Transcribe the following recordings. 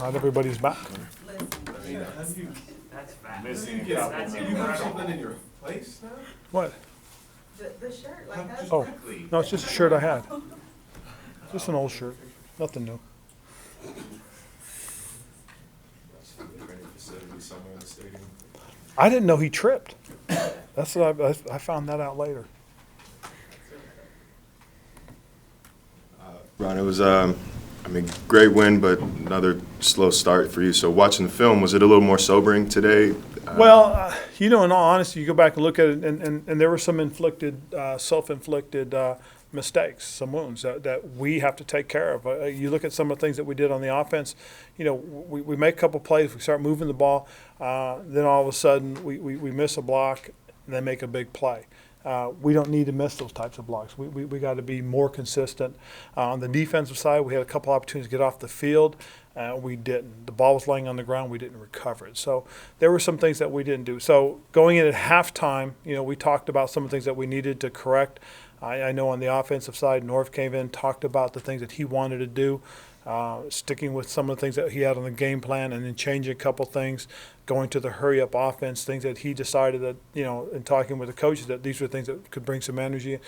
not everybody's back. I mean, have you, That's fat. Missing a you couple have members. something in your place now? What? The shirt, like that's. Oh, no, it's just a shirt I had. Just an old shirt, nothing new. Training facility somewhere in the stadium. I didn't know he tripped. That's what I found that out later. Ron, it was, great win, but another slow start for you. So watching the film, was it a little more sobering today? Well, in all honesty, you go back and look at it, and there were some self-inflicted mistakes, some wounds that we have to take care of. You look at some of the things that we did on the offense. We make a couple plays, we start moving the ball, then all of a sudden we miss a block, and they make a big play. We don't need to miss those types of blocks. We got to be more consistent. On the defensive side, we had a couple opportunities to get off the field. We didn't. The ball was laying on the ground. We didn't recover it. So there were some things that we didn't do. So going in at halftime, we talked about some of the things that we needed to correct. I know on the offensive side, Norv came in, talked about the things that he wanted to do, sticking with some of the things that he had on the game plan, and then changing a couple things, going to the hurry-up offense, things that he decided that, in talking with the coaches, that these were things that could bring some energy.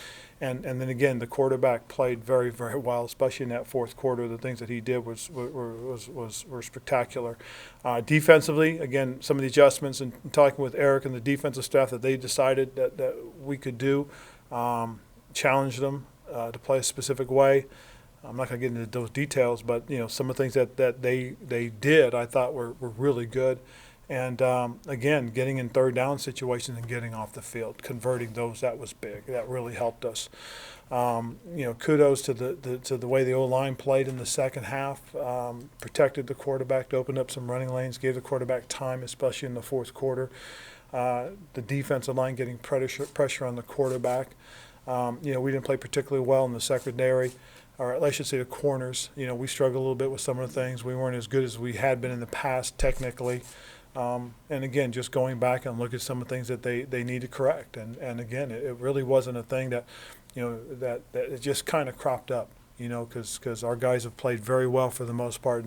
And then again, the quarterback played very, very well, especially in that fourth quarter. The things that he did were spectacular. Defensively, again, some of the adjustments, and talking with Eric and the defensive staff that they decided that we could do, challenged them to play a specific way. I'm not going to get into those details, but some of the things that they did, I thought were really good. And again, getting in third down situations and getting off the field, converting those, that was big. That really helped us. Kudos to the way the O-line played in the second half, protected the quarterback to open up some running lanes, gave the quarterback time, especially in the fourth quarter. The defensive line getting pressure on the quarterback. We didn't play particularly well in the secondary, or I should say the corners. We struggled a little bit with some of the things. We weren't as good as we had been in the past technically. And again, just going back and look at some of the things that they need to correct. And again, it really wasn't a thing that, that it just kind of cropped up, because our guys have played very well for the most part.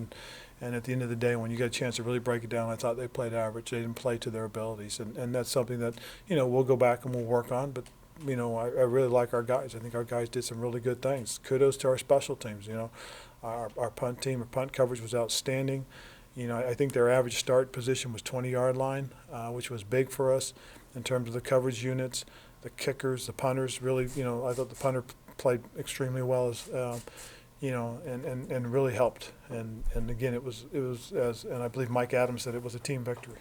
And at the end of the day, when you get a chance to really break it down, I thought they played average. They didn't play to their abilities. And that's something that, we'll go back and we'll work on. But, I really like our guys. I think our guys did some really good things. Kudos to our special teams. Our punt team, our punt coverage was outstanding. I think their average start position was 20-yard line, which was big for us in terms of the coverage units, the kickers, the punters. Really, I thought the punter played extremely well and really helped. And again, it was and I believe Mike Adams said it was a team victory.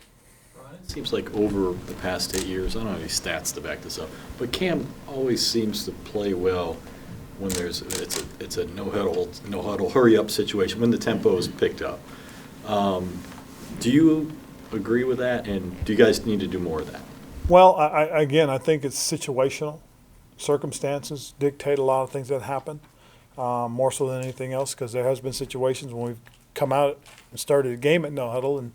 It seems like over the past 8 years, I don't have any stats to back this up, but Cam always seems to play well when it's a no huddle hurry up situation when the tempo is picked up. Do you agree with that, and do you guys need to do more of that? Well, I think it's situational. Circumstances dictate a lot of things that happen, more so than anything else, because there has been situations when we've come out and started a game at no huddle and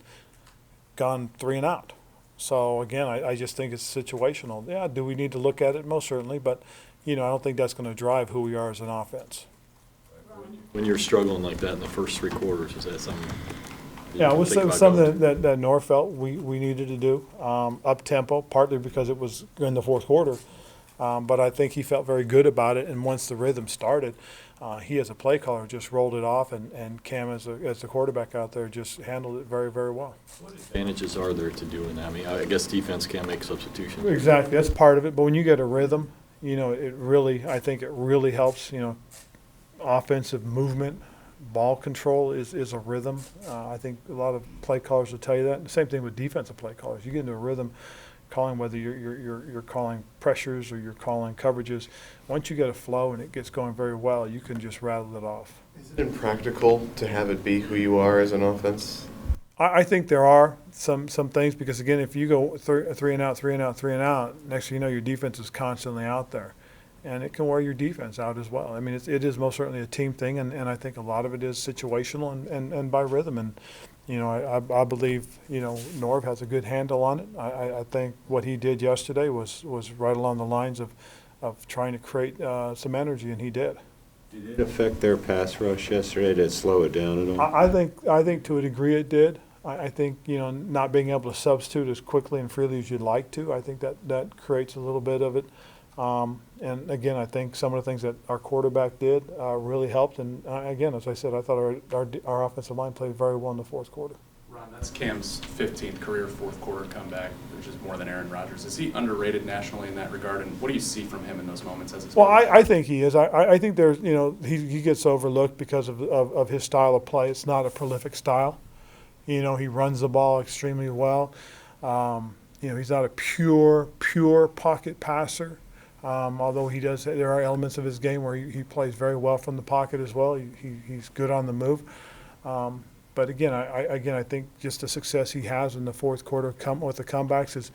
gone 3 and out. So again, I just think it's situational. Yeah, do we need to look at it? Most certainly, but I don't think that's going to drive who we are as an offense. When you're struggling like that in the first 3 quarters, is that something? Yeah, it was something that North felt we needed to do, up tempo, partly because it was in the fourth quarter. But I think he felt very good about it, and once the rhythm started, he as a play caller just rolled it off, and Cam as the quarterback out there just handled it very, very well. What advantages are there to doing that? I mean, I guess defense can't make substitutions. Exactly, that's part of it. But when you get a rhythm, I think it really helps. Offensive movement, ball control is a rhythm. I think a lot of play callers will tell you that. The same thing with defensive play callers. You get into a rhythm, calling whether you're calling pressures or you're calling coverages. Once you get a flow and it gets going very well, you can just rattle it off. Is it impractical to have it be who you are as an offense? I think there are some things, because again, if you go three and out, next thing you know, your defense is constantly out there. And it can wear your defense out as well. I mean, it is most certainly a team thing, and I think a lot of it is situational and by rhythm. And, I believe, Norv has a good handle on it. I think what he did yesterday was right along the lines of trying to create some energy, and he did. Did it affect their pass rush yesterday? Did it slow it down at all? I think to a degree it did. I think, not being able to substitute as quickly and freely as you'd like to, I think that creates a little bit of it. And again, I think some of the things that our quarterback did really helped. And again, as I said, I thought our offensive line played very well in the fourth quarter. Ron, that's Cam's 15th career fourth quarter comeback, which is more than Aaron Rodgers. Is he underrated nationally in that regard? And what do you see from him in those moments as his Well, I think he is. I think there's, he gets overlooked because of his style of play. It's not a prolific style. He runs the ball extremely well. He's not a pure pocket passer. Although there are elements of his game where he plays very well from the pocket as well. He's good on the move. But again, I think just the success he has in the fourth quarter with the comebacks is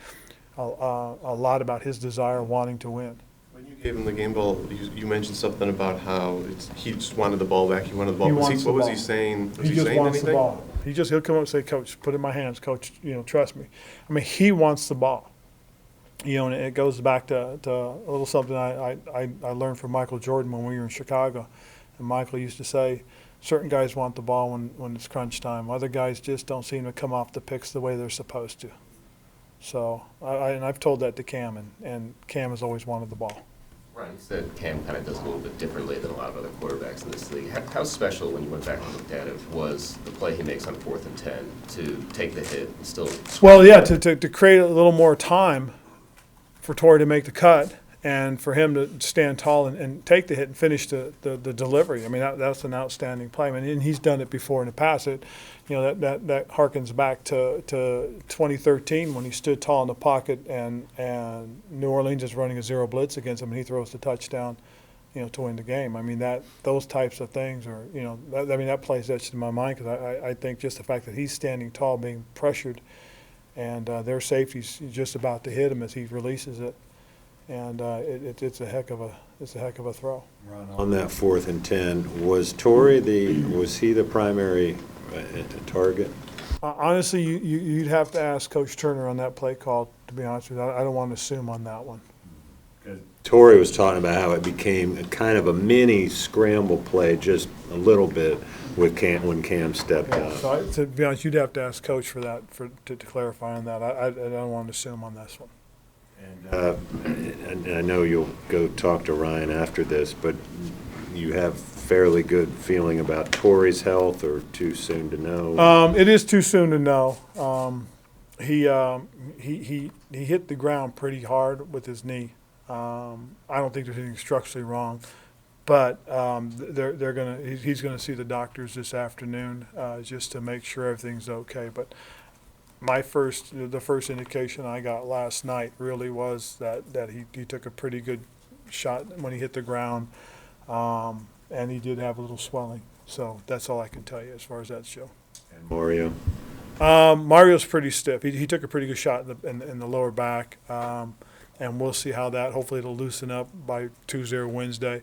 a lot about his desire, wanting to win. When you gave him the game ball, you mentioned something about how he just wanted the ball back. He wanted the ball. He What wants the was ball. he saying? Was He he just saying wants anything? the ball. He'll come up and say, "Coach, put it in my hands, Coach. Trust me." I mean, he wants the ball. And it goes back to a little something I learned from Michael Jordan when we were in Chicago. And Michael used to say, certain guys want the ball when it's crunch time. Other guys just don't seem to come off the picks the way they're supposed to. So, and I've told that to Cam, and Cam has always wanted the ball. Right, you said Cam kind of does a little bit differently than a lot of other quarterbacks in this league. How special, when you went back and looked at it, was the play he makes on 4th and 10 to take the hit and still? Well, yeah, to create a little more time for Torrey to make the cut and for him to stand tall and take the hit and finish the delivery. I mean, that's an outstanding play. I mean, and he's done it before in the past. That harkens back to 2013 when he stood tall in the pocket and New Orleans is running a zero blitz against him and he throws the touchdown, to win the game. I mean, those types of things are, that plays etched in my mind because I think just the fact that he's standing tall, being pressured, and their safety's just about to hit him as he releases it. And it's a heck of a throw. On that 4th and 10, was Torrey was he the primary target? Honestly, you'd have to ask Coach Turner on that play call, to be honest with you. I don't want to assume on that one. Torrey was talking about how it became a kind of a mini scramble play just a little bit with when Cam stepped out. So to be honest, you'd have to ask Coach for that, to clarify on that. I don't want to assume on this one. And I know you'll go talk to Ryan after this, but you have fairly good feeling about Torrey's health, or too soon to know? It is too soon to know. He hit the ground pretty hard with his knee. I don't think there's anything structurally wrong, but he's gonna see the doctors this afternoon just to make sure everything's okay. But the first indication I got last night really was that he took a pretty good shot when he hit the ground, and he did have a little swelling. So that's all I can tell you as far as that show. And Mario? Mario's pretty stiff. He took a pretty good shot in the lower back, and we'll see how that. Hopefully it'll loosen up by Tuesday or Wednesday.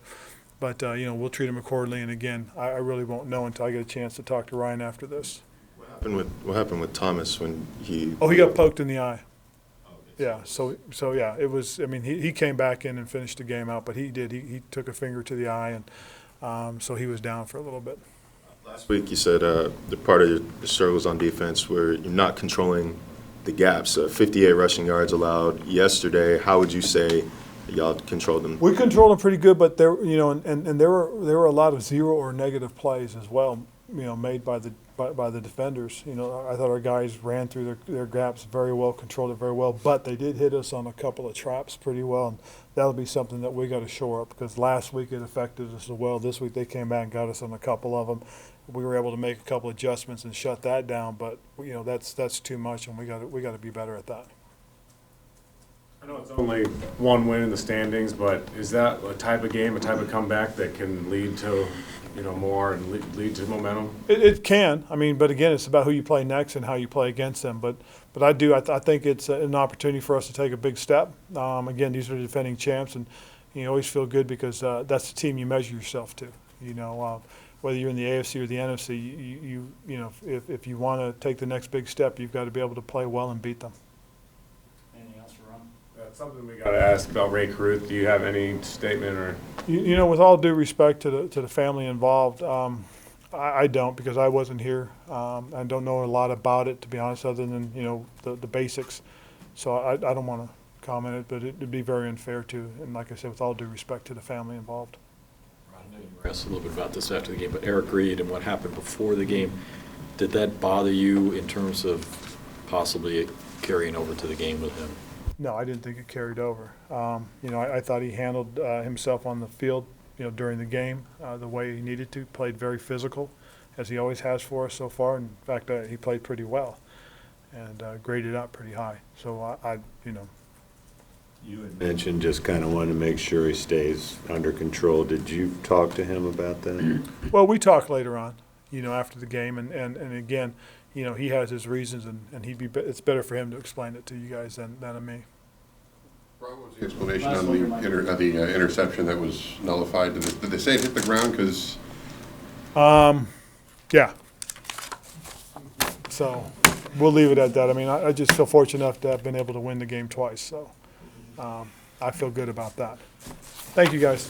But we'll treat him accordingly. And again, I really won't know until I get a chance to talk to Ryan after this. What happened with Thomas when he? Oh, he got poked in the eye. Yeah. So yeah, it was. I mean, he came back in and finished the game out, but he did. He took a finger to the eye, and so he was down for a little bit. Last week you said the part of your struggles on defense where you're not controlling the gaps. 58 rushing yards allowed yesterday. How would you say y'all controlled them? We controlled them pretty good, but there, and there were a lot of zero or negative plays as well, made by the defenders. I thought our guys ran through their gaps very well, controlled it very well, but they did hit us on a couple of traps pretty well, and that'll be something that we got to shore up because last week it affected us as well. This week they came back and got us on a couple of them. We were able to make a couple adjustments and shut that down, but that's too much, and we got to be better at that. I know it's only one win in the standings, but is that a type of game, a type of comeback that can lead to, more and lead to momentum? It can. I mean, but again, it's about who you play next and how you play against them. But I think it's an opportunity for us to take a big step. Again, these are the defending champs, and you always feel good because that's the team you measure yourself to. Whether you're in the AFC or the NFC, if you want to take the next big step, you've got to be able to play well and beat them. Anything else for Ron? That's something we gotta ask about Ray Caruth. Do you have any statement or? You know, with all due respect to the family involved, I don't, because I wasn't here. I don't know a lot about it, to be honest, other than, you know, the basics. So I don't want to comment it, but it'd be very unfair to, and like I said, with all due respect to the family involved. I know you were asked a little bit about this after the game, but Eric Reed and what happened before the game, did that bother you in terms of possibly carrying over to the game with him? No, I didn't think it carried over. You know, I thought he handled himself on the field, you know, during the game the way he needed to. Played very physical, as he always has for us so far. In fact, he played pretty well and graded out pretty high. So you know. You had mentioned just kind of wanted to make sure he stays under control. Did you talk to him about that? Well, we talked later on, you know, after the game, and again, you know, he has his reasons, and it's better for him to explain it to you guys than me. What was the explanation on the interception that was nullified? Did they say it hit the ground? Because Yeah. So we'll leave it at that. I mean, I just feel fortunate enough to have been able to win the game twice, so I feel good about that. Thank you, guys.